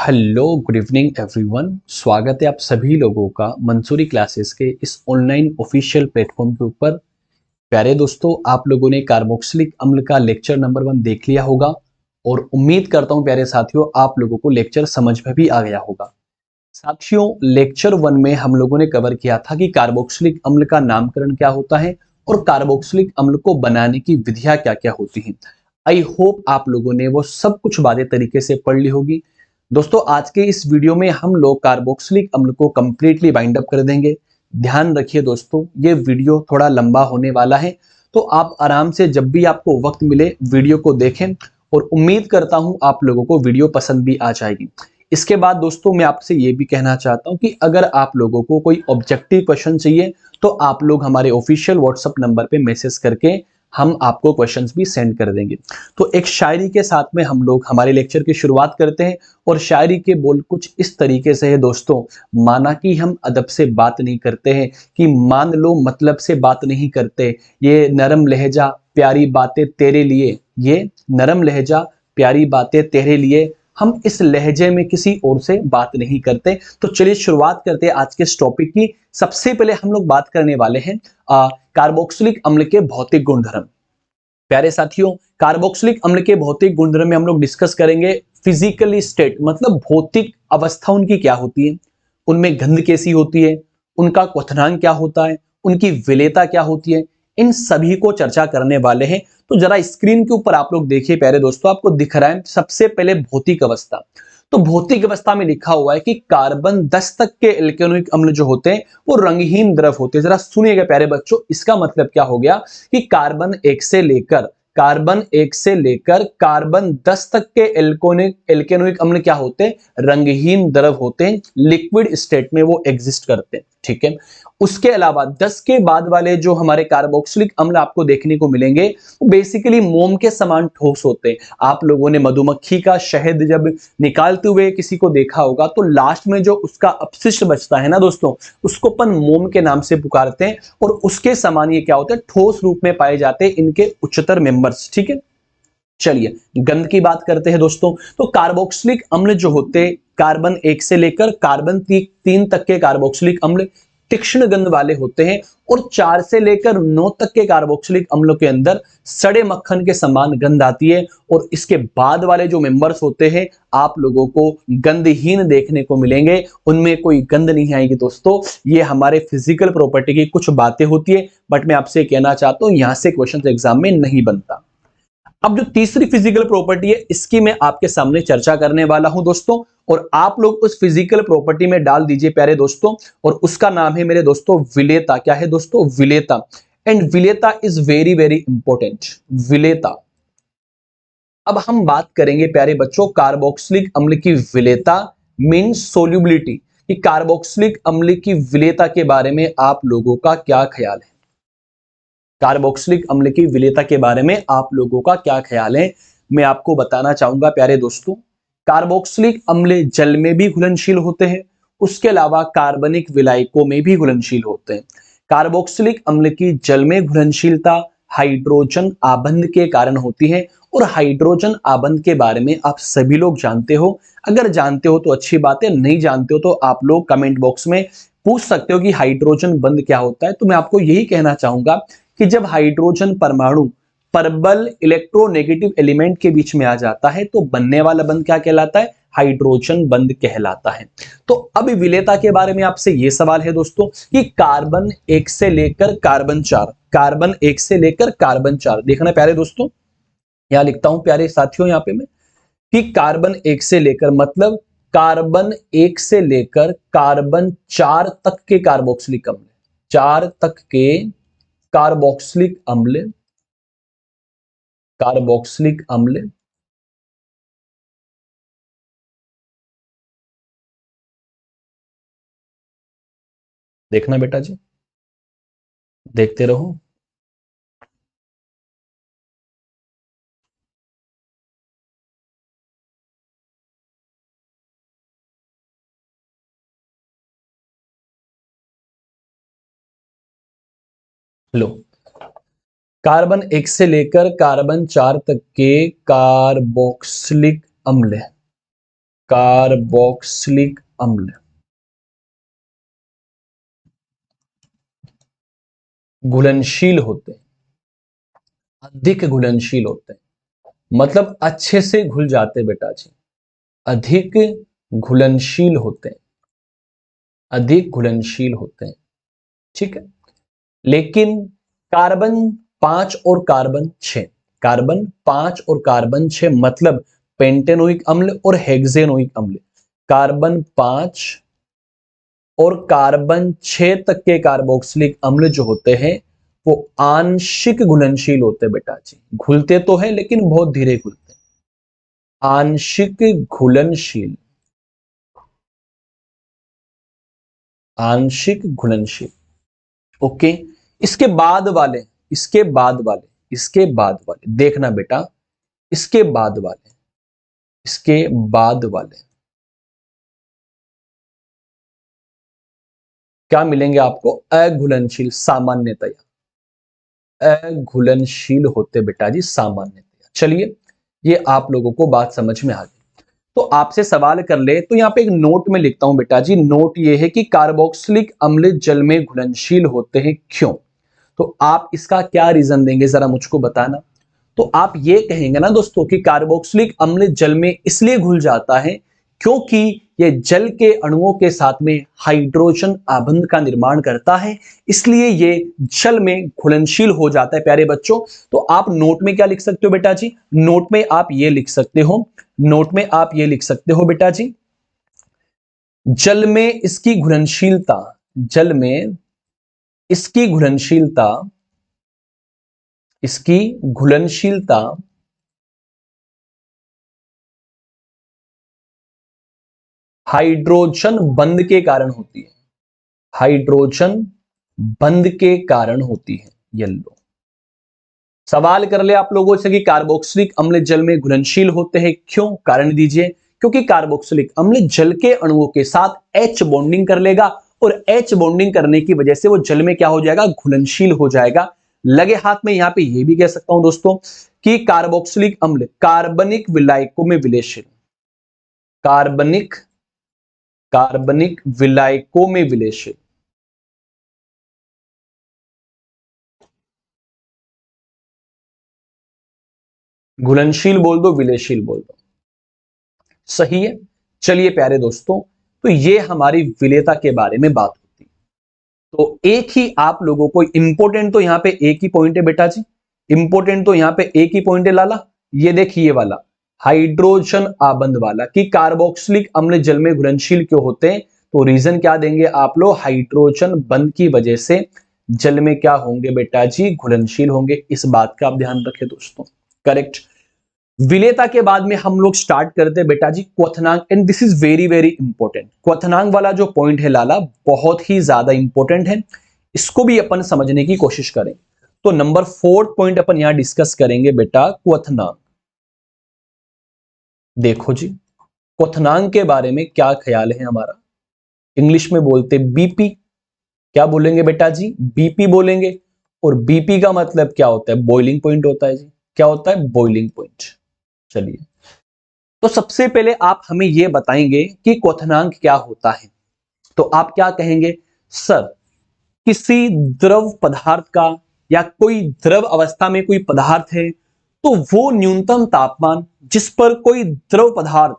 Hello good evening everyone. स्वागत है आप सभी लोगों का मंसूरी क्लासेस के इस ऑनलाइन ऑफिशियल प्लेटफॉर्म के ऊपर। प्यारे दोस्तों, आप लोगों ने कार्बोक्सिलिक अम्ल का लेक्चर नंबर 1 देख लिया होगा और उम्मीद करता हूं प्यारे साथियों आप लोगों को लेक्चर समझ में भी आ गया होगा। साथियों, लेक्चर 1 में हम लोगों ने कवर किया था कि कार्बोक्सिलिक अम्ल का नामकरण क्या होता है और कार्बोक्सिलिक अम्ल को बनाने की विधियां क्या क्या होती हैं। आई होप आप लोगों ने वो सब कुछ बातें तरीके से पढ़ ली होगी। दोस्तों, आज के इस वीडियो में हम लोग कार्बोक्सिलिक अम्ल को कंप्लीटली बाइंड अप कर देंगे। ध्यान रखिए दोस्तों, ये वीडियो थोड़ा लंबा होने वाला है, तो आप आराम से जब भी आपको वक्त मिले वीडियो को देखें और उम्मीद करता हूं आप लोगों को वीडियो पसंद भी आ जाएगी। इसके बाद दोस्तों मैं आपसे ये भी कहना चाहता हूं कि अगर आप लोगों को कोई ऑब्जेक्टिव क्वेश्चन चाहिए तो आप लोग हमारे ऑफिशियल व्हाट्सएप नंबर पे मैसेज करके हम आपको क्वेश्चंस भी सेंड कर देंगे। तो एक शायरी के साथ में हम लोग हमारे लेक्चर की शुरुआत करते हैं और शायरी के बोल कुछ इस तरीके से है दोस्तों। माना कि हम अदब से बात नहीं करते हैं, कि मान लो मतलब से बात नहीं करते, ये नरम लहजा प्यारी बातें तेरे लिए, ये नरम लहजा प्यारी बातें तेरे लिए, हम इस लहजे में किसी और से बात नहीं करते। तो चलिए शुरुआत करते हैं आज के इस टॉपिक की। सबसे पहले हम लोग बात करने वाले हैं कार्बोक्सिलिक अम्ल के भौतिक गुणधर्म। प्यारे साथियों, कार्बोक्सिलिक अम्ल के भौतिक गुणधर्म में हम लोग डिस्कस करेंगे फिजिकली स्टेट, मतलब भौतिक अवस्था उनकी क्या होती है, उनमें गंध कैसी होती है, उनका क्वथनांक क्या होता है, उनकी विलेयता क्या होती है, इन सभी को चर्चा करने वाले हैं। तो जरा स्क्रीन के ऊपर आप लोग देखिए प्यारे दोस्तों, आपको दिख रहा है सबसे पहले भौतिक अवस्था। तो भौतिक अवस्था में लिखा हुआ है कि कार्बन 10 तक के एल्केनोइक अम्ल जो होते हैं वो रंगहीन द्रव होते हैं। जरा सुनिएगा प्यारे बच्चों, इसका मतलब क्या हो गया कि कार्बन 1 से लेकर कार्बन 10 तक के एल्केनोइक अम्ल क्या होते हैं, रंगहीन द्रव होते हैं, लिक्विड स्टेट में वो एग्जिस्ट करते हैं। ठीक है, उसके अलावा 10 के बाद वाले जो हमारे कार्बोक्सिलिक अम्ल आपको देखने को मिलेंगे वो बेसिकली मोम के समान ठोस होते हैं। आप लोगों ने मधुमक्खी का शहद जब निकालते हुए किसी को देखा होगा तो लास्ट में जो उसका अपशिष्ट बचता है ना दोस्तों, उसको अपन मोम के नाम से पुकारते हैं और उसके समान ये क्या होता है, ठोस रूप में पाए जाते हैं इनके उच्चतर मेंबर्स। ठीक है, चलिए गंध की बात करते हैं दोस्तों। तो कार्बोक्सिलिक अम्ल जो होते हैं कार्बन 1 से लेकर कार्बन 3 तक के कार्बोक्सिलिक अम्ल तीक्ष्ण गंध वाले होते हैं और 4 से लेकर 9 तक के कार्बोक्सिलिक अम्लों के अंदर सड़े मक्खन के समान गंध आती है। और इसके बाद वाले जो मेंबर्स होते हैं आप लोगों को गंधहीन देखने को मिलेंगे, उनमें कोई गंध नहीं आएगी दोस्तों। ये हमारे फिजिकल प्रॉपर्टी की कुछ बातें होती है, बट मैं आपसे कहना चाहता हूं यहां से क्वेश्चन एग्जाम में नहीं बनता। अब जो तीसरी फिजिकल प्रॉपर्टी है इसकी मैं आपके सामने चर्चा करने वाला हूं दोस्तों, और आप लोग उस फिजिकल प्रॉपर्टी में डाल दीजिए प्यारे दोस्तों, और उसका नाम है मेरे दोस्तों विलेयता। क्या है दोस्तों? विलेयता। एंड विलेयता इज वेरी वेरी इंपॉर्टेंट। विलेयता। अब हम बात करेंगे प्यारे बच्चों कार्बोक्सिलिक अम्ल की विलेयता मींस सोल्यूबिलिटी, कि कार्बोक्सिलिक अम्ल की विलेयता के बारे में आप लोगों का क्या ख्याल है। कार्बोक्सिलिक अम्ल की विलेयता के बारे में आप लोगों का क्या ख्याल है, मैं आपको बताना चाहूंगा प्यारे दोस्तों। कार्बोक्सिलिक अम्ल जल में भी घुलनशील होते हैं, उसके अलावा कार्बनिक विलायकों में भी घुलनशील होते हैं। कार्बोक्सिलिक अम्ल की जल में घुलनशीलता हाइड्रोजन आबंध के कारण होती है, और हाइड्रोजन आबंध के बारे में आप सभी लोग जानते हो। अगर जानते हो तो अच्छी बात है, नहीं जानते हो तो आप लोग कमेंट बॉक्स में पूछ सकते हो कि हाइड्रोजन बंध क्या होता है। तो मैं आपको यही कहना चाहूंगा कि जब हाइड्रोजन परमाणु परबल इलेक्ट्रोनेगेटिव एलिमेंट के बीच में आ जाता है तो बनने वाला बंध क्या कहलाता है, हाइड्रोजन बंध कहलाता है। तो अब विलेयता के बारे में आपसे यह सवाल है दोस्तों कि कार्बन 1 से लेकर कार्बन 4 देखना प्यारे दोस्तों, यहां लिखता हूं प्यारे साथियों यहां पे मैं कि कार्बन 1 से लेकर मतलब कार्बन 1 से लेकर कार्बन 4 तक के कार्बोक्सिलिक अम्ल, 4 तक के कार्बोक्सिलिक अम्ल, कार्बोक्सिलिक अम्ल देखना बेटा जी, देखते रहो। लो, कार्बन 1 से लेकर कार्बन 4 तक के कार्बोक्सिलिक अम्ल, कार्बोक्सिलिक अम्ल घुलनशील होते हैं, अधिक घुलनशील होते हैं, मतलब अच्छे से घुल जाते हैं बेटा जी, अधिक घुलनशील होते हैं, अधिक घुलनशील होते हैं, ठीक है। लेकिन कार्बन 5 और कार्बन 6, कार्बन 5 और कार्बन 6 मतलब पेंटेनोइक अम्ल और हेक्सेनोइक अम्ल, कार्बन 5 और कार्बन 6 तक के कार्बोक्सिलिक अम्ल जो होते हैं वो आंशिक घुलनशील होते हैं बेटा जी, घुलते तो है लेकिन बहुत धीरे घुलते हैं, आंशिक घुलनशील, आंशिक घुलनशील। ओके, इसके बाद वाले, इसके बाद वाले, इसके बाद वाले देखना बेटा, इसके बाद वाले, इसके बाद वाले क्या मिलेंगे आपको? अघुलनशील सामान्यतया, अघुलनशील होते बेटा जी सामान्यतया। चलिए, ये आप लोगों को बात समझ में आ गई। तो आपसे सवाल कर ले तो यहाँ पे एक नोट में लिखता हूं बेटा जी, नोट ये है कि कार्बोक्सिलिक अम्ल जल में घुलनशील होते हैं, क्यों? तो आप इसका क्या रीजन देंगे जरा मुझको बताना। तो आप ये कहेंगे ना दोस्तों कि कार्बोक्सिलिक अम्ल जल में इसलिए घुल जाता है क्योंकि ये जल के अणुओं के साथ में हाइड्रोजन आबंध का निर्माण करता है, इसलिए ये जल में घुलनशील हो जाता है प्यारे बच्चों। तो आप नोट में क्या लिख सकते हो बेटा जी? नोट में आप ये लिख सकते हो, नोट में आप ये लिख सकते हो बेटा जी, जल में इसकी घुलनशीलता, जल में इसकी घुलनशीलता, इसकी घुलनशीलता हाइड्रोजन बंध के कारण होती है, हाइड्रोजन बंध के कारण होती है। येलो सवाल कर ले आप लोगों से कि कार्बोक्सिलिक अम्ल जल में घुलनशील होते हैं, क्यों? कारण दीजिए। क्योंकि कार्बोक्सिलिक अम्ल जल के अणुओं के साथ H बॉन्डिंग कर लेगा और H बॉन्डिंग करने की वजह से वो जल में क्या हो जाएगा? घुलनशील हो जाएगा। लगे हाथ में यहां पे ये भी कह सकता हूं दोस्तों कि कार्बोक्सिलिक अम्ल कार्बनिक विलायकों में विलेयशील, कार्बनिक, कार्बनिक विलायकों में विलेयशील, घुलनशील बोल दो, विलेयशील बोल दो, सही है। चलिए प्यारे दोस्तों, तो ये हमारी विलेयता के बारे में बात होती है। तो एक ही आप लोगों को इंपॉर्टेंट, तो यहां पे एक ही पॉइंट है बेटा जी, इंपॉर्टेंट तो यहां पे एक ही पॉइंट है लाला, ये देखिए वाला हाइड्रोजन आबंध वाला कि कार्बोक्सिलिक अम्ल जल में घुलनशील क्यों होते हैं। तो रीजन क्या देंगे आप लोग? हाइड्रोजन बंध की वजह से जल में क्या होंगे बेटा जी? घुलनशील होंगे। इस बात का आप ध्यान रखें दोस्तों, करेक्ट। विलेयता के बाद में हम लोग स्टार्ट करते हैं बेटा जी क्वथनांक, and this is very very important. क्वथनांक वाला जो पॉइंट है लाला बहुत ही ज्यादा इंपॉर्टेंट है, इसको भी अपन समझने की कोशिश करें। तो नंबर 4 पॉइंट अपन यहां डिस्कस करेंगे बेटा क्वथनांक। देखो जी, क्वथनांक के बारे में क्या ख्याल है हमारा? इंग्लिश में बोलते बीपी, क्या बोलेंगे बेटा जी? बीपी बोलेंगे। और बीपी का मतलब क्या होता है? बॉइलिंग पॉइंट होता है जी। क्या होता है? Boiling point. चलिए, तो सबसे पहले आप हमें यह बताएंगे कि क्वथनांक क्या होता है। तो आप क्या कहेंगे? सर, किसी द्रव पदार्थ का या कोई द्रव अवस्था में कोई पदार्थ है तो वो न्यूनतम तापमान जिस पर कोई द्रव पदार्थ,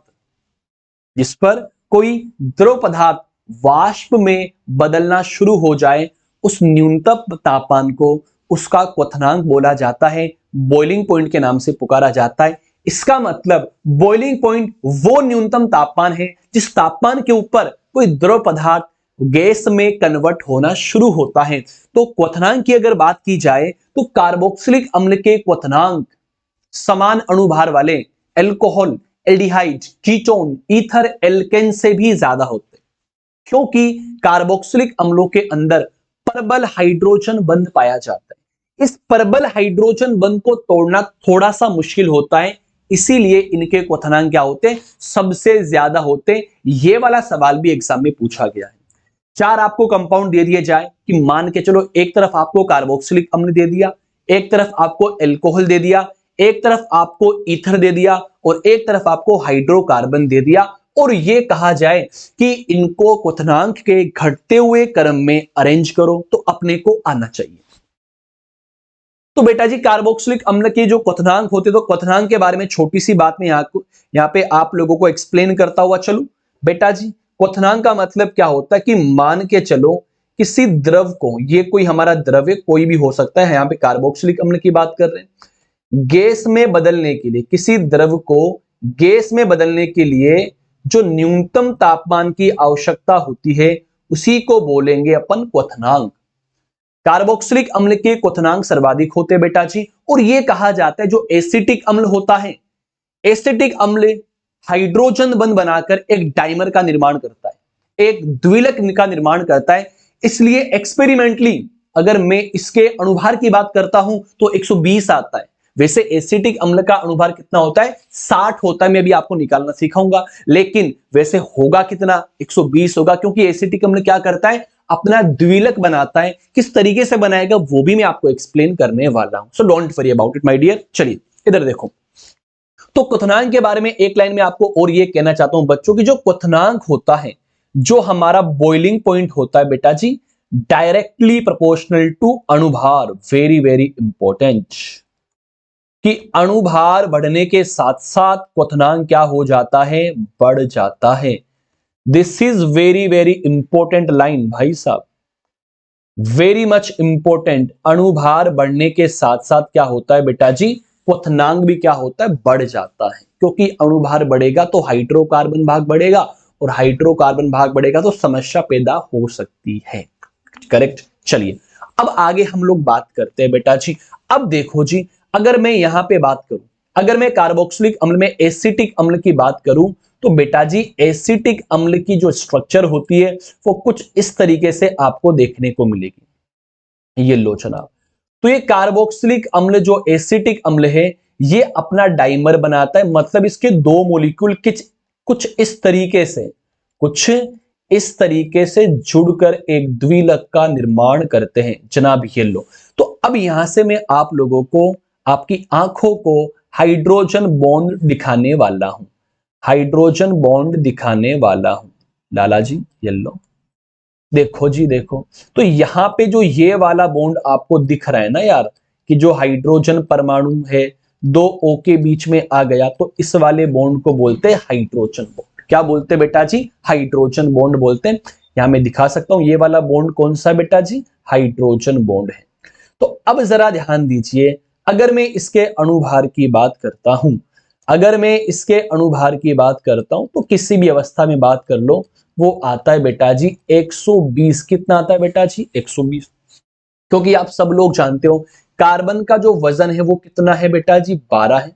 जिस पर कोई द्रव पदार्थ वाष्प में बदलना शुरू हो जाए, उस न्यूनतम तापमान को उसका क्वथनांक बोला जाता है, बॉइलिंग पॉइंट के नाम से पुकारा जाता है। इसका मतलब बॉइलिंग पॉइंट वो न्यूनतम तापमान है जिस तापमान के ऊपर कोई द्रव पदार्थ गैस में कन्वर्ट होना शुरू होता है। तो क्वथनांक की अगर बात की जाए तो कार्बोक्सिलिक अम्ल के क्वथनांक समान अणुभार वाले alcohol, aldehyde, ketone, ether, alkane से भी ज्यादा होते, क्योंकि कार्बोक्सिलिक अम्लों के अंदर प्रबल हाइड्रोजन बंध पाया जाता है। इस प्रबल हाइड्रोजन बंध को तोड़ना थोड़ा सा मुश्किल होता है, इसीलिए इनके क्वथनांक क्या होते हैं? सबसे ज्यादा होते। ये वाला सवाल भी एग्जाम में पूछा गया है। 4 आपको कंपाउंड दे दिए जाए कि मान के चलो एक तरफ आपको कार्बोक्सिलिक अम्ल दे दिया, एक तरफ आपको एल्कोहल दे दिया, एक तरफ आपको ईथर दे दिया और एक तरफ आपको हाइड्रोकार्बन दे दिया। और ये कहा जाए कि इनको क्वथनांक के घटते हुए क्रम में अरेंज करो तो अपने को आना चाहिए। तो बेटा जी कार्बोक्सिलिक अम्ल के जो क्वथनांक होते तो क्वथनांक के बारे में छोटी सी बात में यहाँ पे आप लोगों को एक्सप्लेन करता हुआ चलूं। बेटा जी क्वथनांक का मतलब क्या होता है कि मान के चलो किसी द्रव को, ये कोई हमारा द्रव्य कोई भी हो सकता है, यहाँ पे कार्बोक्सिलिक अम्ल की बात कर रहे हैं, गैस में बदलने के लिए, किसी द्रव को गैस में बदलने के लिए जो न्यूनतम तापमान की आवश्यकता होती है उसी को बोलेंगे अपन क्वथनांक। कार्बोक्सिलिक अम्ल के क्वथनांक सर्वाधिक होते हैं बेटा जी, और यह कहा जाता है जो एसिटिक अम्ल होता है, एसिटिक अम्ल हाइड्रोजन बंध बनाकर एक डाइमर का निर्माण करता है, एक द्विलक का निर्माण करता है। इसलिए एक्सपेरिमेंटली अगर मैं इसके अनुभार की बात करता हूं तो 120 आता है। वैसे एसिटिक अम्ल का अनुभार कितना होता है, 60 होता है, मैं भी आपको निकालना सिखाऊंगा, लेकिन वैसे होगा कितना, 120 होगा, क्योंकि एसिटिक अम्ल क्या करता है, अपना द्विलक बनाता है। किस तरीके से बनाएगा वो भी मैं आपको एक्सप्लेन करने वाला हूं, so don't worry about it my dear. चलिए इधर देखो, तो क्वथनांक के बारे में एक लाइन में आपको और ये कहना चाहता हूं बच्चों की जो क्वथनांक होता है, जो हमारा बॉइलिंग पॉइंट होता है बेटा जी, डायरेक्टली प्रोपोर्शनल टू अणुभार, वेरी वेरी इंपॉर्टेंट, कि अणुभार बढ़ने के साथ साथ क्वथनांक क्या हो जाता है, बढ़ जाता है। This is very very important line भाई साहब, वेरी मच इंपॉर्टेंट। अणुभार बढ़ने के साथ साथ क्या होता है बेटा जी, क्वथनांक भी क्या होता है, बढ़ जाता है, क्योंकि अणुभार बढ़ेगा तो हाइड्रोकार्बन भाग बढ़ेगा, और हाइड्रोकार्बन भाग बढ़ेगा तो समस्या पैदा हो सकती है। करेक्ट। चलिए अब आगे हम लोग बात करते हैं बेटा जी। अब देखो जी, अगर मैं यहां पे बात करूं, अगर मैं कार्बोक्सिलिक अम्ल में एसिटिक अम्ल की बात करूं तो बेटा जी एसिटिक अम्ल की जो स्ट्रक्चर होती है वो कुछ इस तरीके से आपको देखने को मिलेगी। ये लो जनाब, तो ये कार्बोक्सिलिक अम्ल जो एसिटिक अम्ल है ये अपना डाइमर बनाता है, मतलब इसके दो मॉलिक्यूल कुछ इस तरीके से, कुछ इस तरीके से जुड़कर एक द्विलक का निर्माण करते हैं जनाब। ये लो, तो अब यहां से मैं आप लोगों को, आपकी आंखों को हाइड्रोजन बॉन्ड दिखाने वाला हूं, हाइड्रोजन बॉन्ड दिखाने वाला हूं लाला जी। ये लो देखो जी, देखो तो यहां पे जो ये वाला बॉन्ड आपको दिख रहा है ना यार, कि जो हाइड्रोजन परमाणु है दो O के बीच में आ गया, तो इस वाले बॉन्ड को बोलते हैं हाइड्रोजन बॉन्ड। क्या बोलते हैं बेटा जी, हाइड्रोजन बॉन्ड बोलते हैं। यहां मैं दिखा सकता हूं ये वाला बॉन्ड कौन सा बेटा जी, हाइड्रोजन बॉन्ड है। तो अब जरा ध्यान दीजिए, अगर मैं इसके अणुभार की बात करता हूं, अगर मैं इसके अणुभार की बात करता हूं तो किसी भी अवस्था में बात कर लो, वो आता है बेटा जी 120। कितना आता है बेटा जी, 120। क्योंकि आप सब लोग जानते हो कार्बन का जो वजन है वो कितना है बेटा जी, 12 है।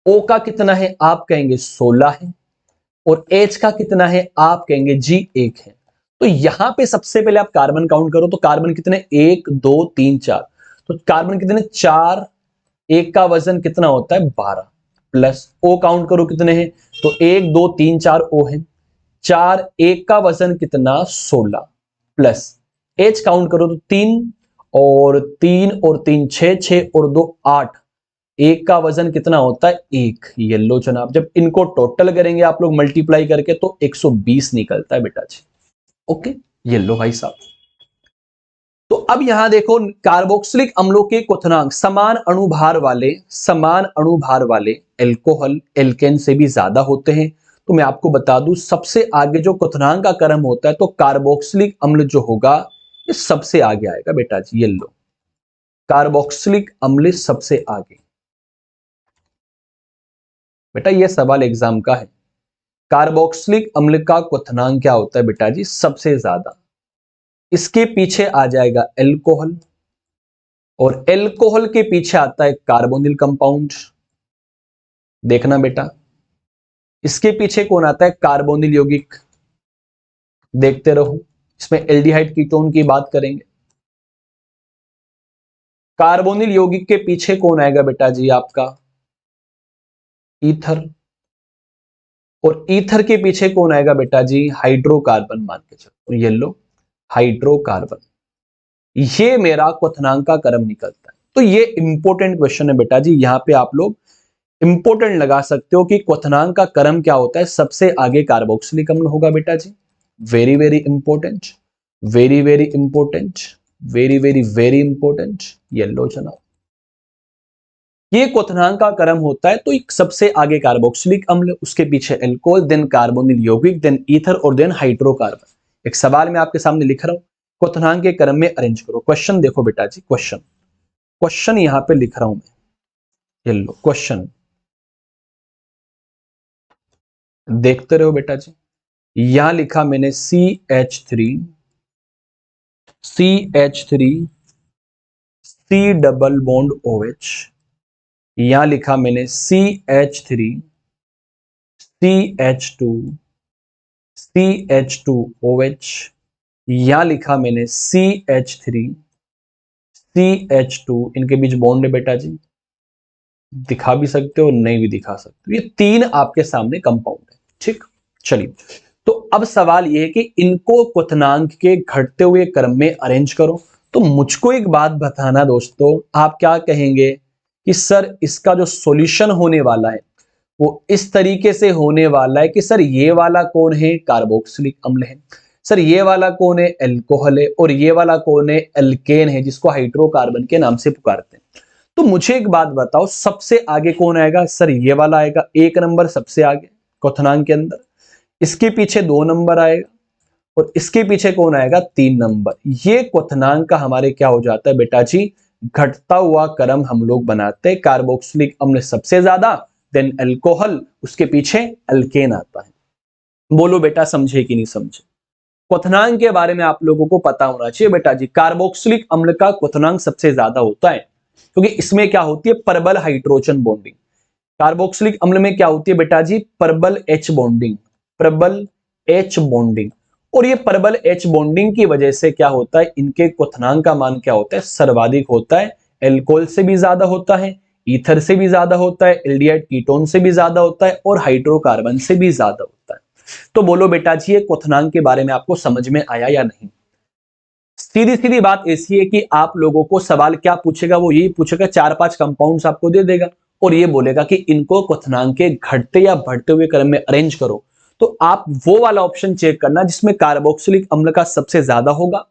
ओ का कितना है, आप कहेंगे 16 है, और एच का कितना है, आप कहेंगे जी 1 है। तो यहां पे सबसे पहले आप कार्बन काउंट करो, तो कार्बन कितने, 1 2 3 4, तो कार्बन कितने, 4, एक का वजन कितना होता है, 12, प्लस ओ काउंट करो कितने हैं, तो 1 2 3 4 ओ है, 4, एक का वजन कितना, 16, प्लस एच काउंट करो तो 3 और 3 और 3 6, 6 और 2 8, एक का वजन कितना होता है, 1। येलो जनाब, जब इनको टोटल करेंगे आप लोग मल्टीप्लाई करके तो 120 निकलता है बेटा जी। ओके, येलो भाई साहब। तो अब यहां देखो कार्बोक्सिलिक अम्लों के क्वथनांक समान अणुभार वाले एल्कोहल एल्केन से भी ज्यादा होते हैं। तो मैं आपको बता दूं सबसे आगे जो क्वथनांक का क्रम होता है तो कार्बोक्सिलिक अम्ल जो होगा ये सबसे आगे आएगा बेटा जी। येलो, कार्बोक्सिलिक अम्ल सबसे आगे। बेटा ये सवाल एग्जाम का है, कार्बोक्सिलिक अम्ल का क्वथनांक क्या होता है बेटा जी, सबसे ज्यादा। इसके पीछे आ जाएगा एल्कोहल, और एल्कोहल के पीछे आता है कार्बोनिल कंपाउंड। देखना बेटा, इसके पीछे कौन आता है, कार्बोनिल यौगिक। देखते रहो, इसमें एल्डिहाइड कीटोन की बात करेंगे। कार्बोनिल यौगिक के पीछे कौन आएगा बेटा जी, आपका ईथर, और ईथर के पीछे कौन आएगा बेटा जी, हाइड्रोकार्बन। मान के चलो येलो, हाइड्रोकार्बन। ये मेरा क्वथनांक का क्रम निकलता है। तो ये इंपॉर्टेंट क्वेश्चन है बेटा जी, यहां पे आप लोग इंपोर्टेंट लगा सकते हो कि क्वथनांक का क्रम क्या होता है, सबसे आगे कार्बोक्सिलिक अम्ल होगा बेटा जी। Very very important, very very important, very very very important. येलो जनाब, ये क्वथनांक का क्रम होता है तो एक सबसे आगे कार्बोक्सिलिक अम्ल, उसके पीछे एल्कोहल, देन कार्बोनिल यौगिक, देन ईथर और देन हाइड्रोकार्बन। एक सवाल मैं आपके सामने लिख रहा हूं, क्वथनांक के क्रम में अरेंज करो। क्वेश्चन देखो बेटा जी, क्वेश्चन क्वेश्चन यहां पे लिख रहा हूं मैं, येलो क्वेश्चन देखते रहो बेटा जी। यहां लिखा मैंने CH3 C double bond OH। यहां लिखा मैंने CH3 CH2 यहां लिखा मैंने CH3 CH2, इनके बीच बॉन्ड है बेटा जी, दिखा भी सकते हो नहीं भी दिखा सकते हो, ये तीन आपके सामने कंपाउंड है। ठीक, चलिए, तो अब सवाल ये है कि इनको क्वथनांक के घटते हुए क्रम में अरेंज करो। तो मुझको एक बात बताना दोस्तों, आप क्या कहेंगे कि सर इसका जो सॉल्यूशन होने वाला है वो इस तरीके से होने वाला है कि सर ये वाला कौन है, कार्बोक्सिलिक अम्ल है, सर ये वाला कौन है, एल्कोहल है, और ये वाला कौन है, एल्केन है, जिसको हाइड्रोकार्बन के नाम से पुकारते हैं। तो मुझे एक बात बताओ, सबसे आगे कौन आएगा, सर ये वाला आएगा, एक नंबर सबसे आगे क्वथनांक के अंदर। इसके पीछे 2 नंबर आएगा, और इसके पीछे कौन आएगा, 3 नंबर। ये क्वथनांक का हमारे क्या हो जाता है बेटा जी, घटता हुआ क्रम हम लोग बनाते हैं। कार्बोक्सिलिक अम्ल सबसे ज्यादा, देन अल्कोहल, उसके पीछे अल्केन आता है। बोलो बेटा समझे कि नहीं समझे। क्वथनांक के बारे में आप लोगों को पता होना चाहिए बेटा जी। कार्बोक्सिलिक अम्ल का क्वथनांक सबसे ज्यादा होता है क्योंकि इसमें क्या होती है, प्रबल हाइड्रोजन बॉन्डिंग। कार्बोक्सिलिक अम्ल में क्या होती है बेटा जी, प्रबल H बॉन्डिंग, प्रबल H बॉन्डिंग। और ये प्रबल H बॉन्डिंग की वजह से क्या होता है, इनके क्वथनांक का मान क्या होता है, सर्वाधिक होता है। एल्कोहल से भी ज्यादा होता है, ईथर से भी ज्यादा होता है, एल्डिहाइड कीटोन से भी ज्यादा होता है, और हाइड्रोकार्बन से भी ज्यादा होता है। तो बोलो बेटा जी, ये क्वथनांक के बारे में आपको समझ में आया या नहीं। सीधी सीधी बात ऐसी है कि आप लोगों को सवाल क्या पूछेगा, वो यही पूछेगा, 4-5 कंपाउंड्स आपको दे देगा और ये बोलेगा कि इनको क्वथनांक के घटते या बढ़ते हुए क्रम में अरेंज करो। तो आप वो वाला ऑप्शन चेक करना जिसमें कार्बोक्सिलिक अम्ल का सबसे ज्यादा होगा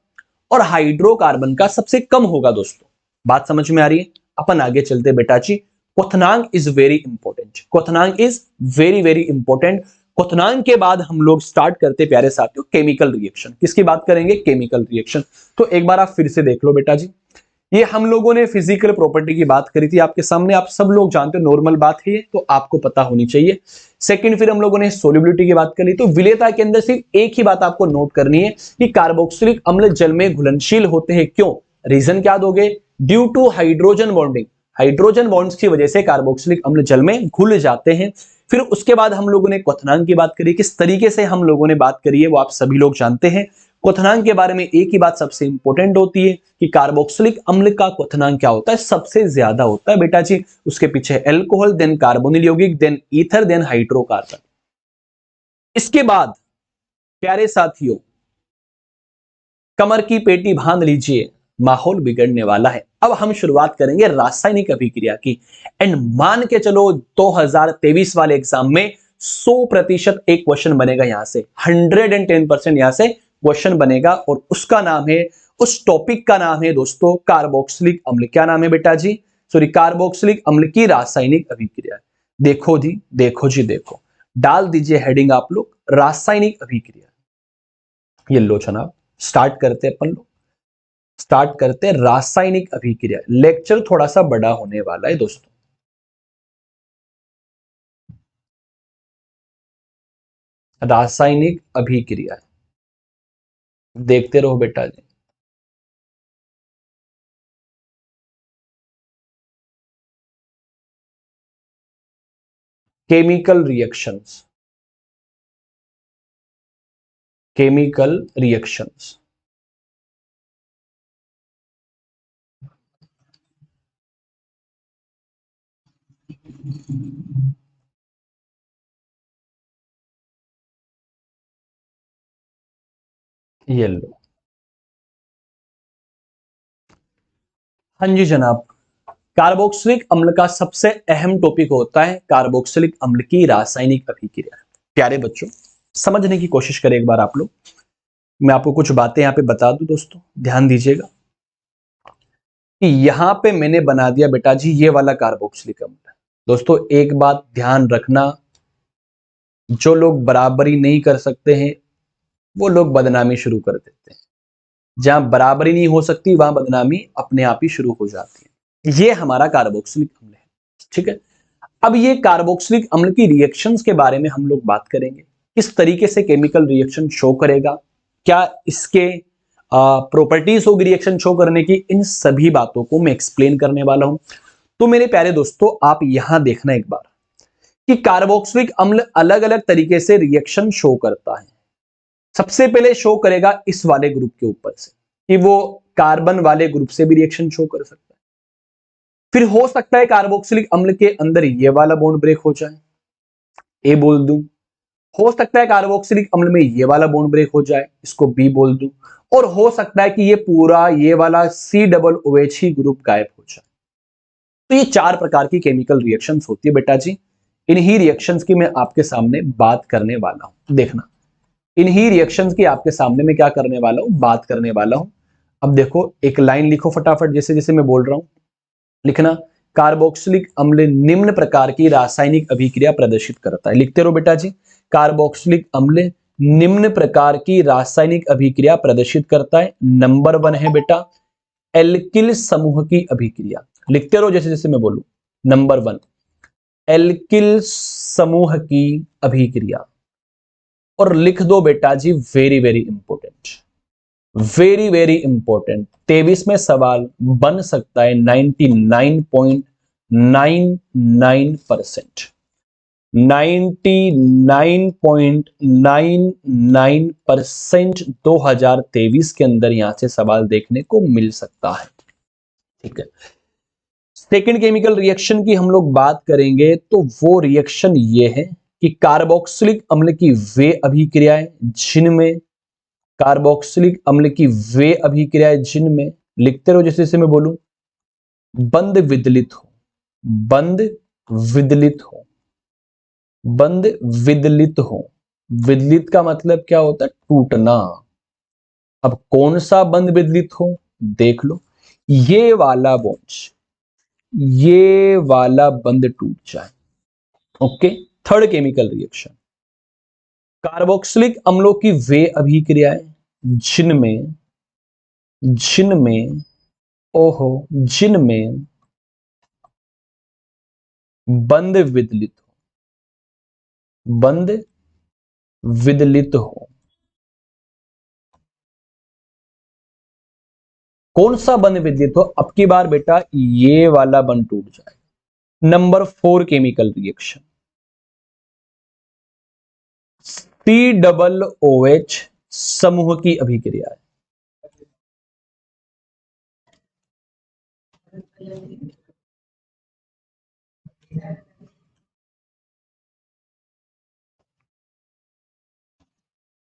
और हाइड्रोकार्बन का सबसे कम होगा। दोस्तों बात समझ में आ रही है। अपन आगे चलते बेटा जी। क्वथनांक इज वेरी इंपॉर्टेंट, क्वथनांक इज वेरी वेरी इंपॉर्टेंट। क्वथनांक के बाद हम लोग स्टार्ट करते प्यारे साथियों केमिकल रिएक्शन। किसकी बात करेंगे, केमिकल रिएक्शन। तो एक बार आप फिर से देख लो बेटा जी, ये हम लोगों ने फिजिकल प्रॉपर्टी की बात करी थी आपके सामने, आप सब लोग जानते हो, नॉर्मल बात है तो आपको पता होनी चाहिए। सेकंड फिर हम लोगों ने सोल्युबिलिटी की बात करी, तो विलेयता के अंदर सिर्फ एक ही बात आपको नोट करनी है कि कार्बोक्सिलिक अम्ल जल में घुलनशील होते हैं। क्यों, रीजन क्या दोगे, due to hydrogen bonding. Hydrogen bonds की वजह से कार्बोक्सिलिक अम्ल जल में घुल जाते हैं। फिर उसके बाद हम लोगों ने क्वथनांक की बात करी, किस तरीके से हम लोगों ने बात करी है वो आप सभी लोग जानते हैं। क्वथनांक के बारे में एक ही बात सबसे इंपॉर्टेंट होती है कि कार्बोक्सिलिक अम्ल का क्वथनांक क्या होता है, सबसे ज्यादा होता है बेटा जी। उसके पीछे एल्कोहल, देन कार्बोनिल यौगिक, देन ईथर, देन हाइड्रोकार्बन। इसके बाद प्यारे साथियों कमर की पेटी बांध लीजिए, माहौल बिगड़ने वाला है। अब हम शुरुआत करेंगे रासायनिक अभिक्रिया की। एंड मान के चलो 2023 वाले एग्जाम में 100% एक क्वेश्चन बनेगा, यहां से 110% यहां से क्वेश्चन बनेगा और उसका नाम है, उस टॉपिक का नाम है दोस्तों कार्बोक्सिलिक अम्ल। क्या नाम है बेटा जी, सॉरी, कार्बोक्सिलिक अम्ल की रासायनिक अभिक्रिया। देखो जी, देखो जी, देखो, डाल दीजिए हेडिंग आप लोग, रासायनिक अभिक्रिया। ये लो जनाब, स्टार्ट करते अपन लोग, स्टार्ट करते हैं रासायनिक अभिक्रिया। लेक्चर थोड़ा सा बड़ा होने वाला है दोस्तों। रासायनिक अभिक्रिया देखते रहो बेटा जी। Chemical reactions, chemical reactions. ये लो, हाँ जी जनाब, कार्बोक्सिलिक अम्ल का सबसे अहम टॉपिक होता है कार्बोक्सिलिक अम्ल की रासायनिक अभिक्रिया। प्यारे बच्चों, समझने की कोशिश करें एक बार आप लोग। मैं आपको कुछ बातें यहां पे बता दूं दोस्तों, ध्यान दीजिएगा कि यहां पे मैंने बना दिया बेटा जी ये वाला कार्बोक्सिलिक अम्ल। दोस्तों एक बात ध्यान रखना, जो लोग बराबरी नहीं कर सकते हैं वो लोग बदनामी शुरू कर देते हैं। जहां बराबरी नहीं हो सकती वहां बदनामी अपने आप ही शुरू हो जाती है। ये हमारा कार्बोक्सिलिक अम्ल है, ठीक है। अब ये कार्बोक्सिलिक अम्ल की रिएक्शंस के बारे में हम लोग बात करेंगे, किस तरीके से केमिकल रिएक्शन शो करेगा, क्या इसके प्रॉपर्टीज होगी रिएक्शन शो करने की, इन सभी बातों को मैं एक्सप्लेन करने वाला हूं। तो मेरे प्यारे दोस्तों आप यहां देखना एक बार कि कार्बोक्सिलिक अम्ल अलग अलग तरीके से रिएक्शन शो करता है। सबसे पहले शो करेगा इस वाले ग्रुप के ऊपर से कि वो कार्बन वाले ग्रुप से भी रिएक्शन शो कर सकता है। फिर हो सकता है कार्बोक्सिलिक अम्ल के अंदर ये वाला बॉन्ड ब्रेक हो जाए, ए बोल दूं। हो सकता है कार्बोक्सिलिक अम्ल में ये वाला बॉन्ड ब्रेक हो जाए, इसको बी बोल दूं। और हो सकता है कि ये पूरा ये वाला COOH ही ग्रुप गायब हो जाए। तो ये 4 प्रकार की केमिकल रिएक्शंस होती है बेटा जी। इन्हीं रिएक्शंस की मैं आपके सामने बात करने वाला हूं। देखना, इन्हीं रिएक्शंस की आपके सामने मैं क्या करने वाला हूं, बात करने वाला हूं। अब देखो एक लाइन लिखो फटाफट, जैसे जैसे मैं बोल रहा हूं लिखना। कार्बोक्सिलिक अम्ल निम्न प्रकार की रासायनिक अभिक्रिया प्रदर्शित करता है। लिखते रहो बेटा जी, कार्बोक्सिलिक अम्ल निम्न प्रकार की रासायनिक अभिक्रिया प्रदर्शित करता है। नंबर 1 है बेटा एल्किल समूह की अभिक्रिया। लिखते रहो जैसे जैसे मैं बोलूं। नंबर 1 एल्किल समूह की अभिक्रिया। और लिख दो बेटा जी very very important, very very important, 23 में सवाल बन सकता है 99.99%, 99.99% 2023 के अंदर यहां से सवाल देखने को मिल सकता है, ठीक है। सेकेंड केमिकल रिएक्शन की हम लोग बात करेंगे तो वो रिएक्शन ये है कि कार्बोक्सिलिक अम्ल की वे अभिक्रियाएं जिनमें कार्बोक्सिलिक अम्ल की वे अभिक्रियाएं जिनमें, लिखते रहो जैसे जैसे मैं बोलूं, बंद विदलित हो, बंद विदलित हो, बंद विदलित हो। विदलित का मतलब क्या होता है, टूटना। अब कौन सा बंद विदलित हो, देख लो, ये वाला बॉन्ड, ये वाला बंद टूट जाए। ओके, थर्ड केमिकल रिएक्शन, कार्बोक्सिलिक अम्लों की वे अभिक्रियाएं जिनमें जिनमें ओहो जिनमें बंद विदलित हो, बंद विदलित हो। कौन सा बंद विदलित हो, अब की बार बेटा ये वाला बंद टूट जाए। नंबर 4 केमिकल रिएक्शन COOH समूह की अभिक्रिया है।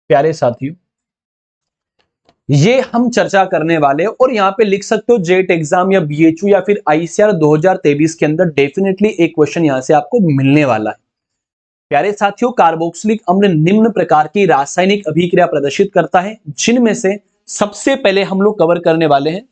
प्यारे साथियों, ये हम चर्चा करने वाले और यहां पे लिख सकते हो जेट एग्जाम या BHU या फिर ICAR 2023 के अंदर डेफिनेटली एक क्वेश्चन यहां से आपको मिलने वाला है। प्यारे साथियों, कार्बोक्सिलिक अम्ल निम्न प्रकार की रासायनिक अभिक्रिया प्रदर्शित करता है जिनमें से सबसे पहले हम लोग कवर करने वाले हैं,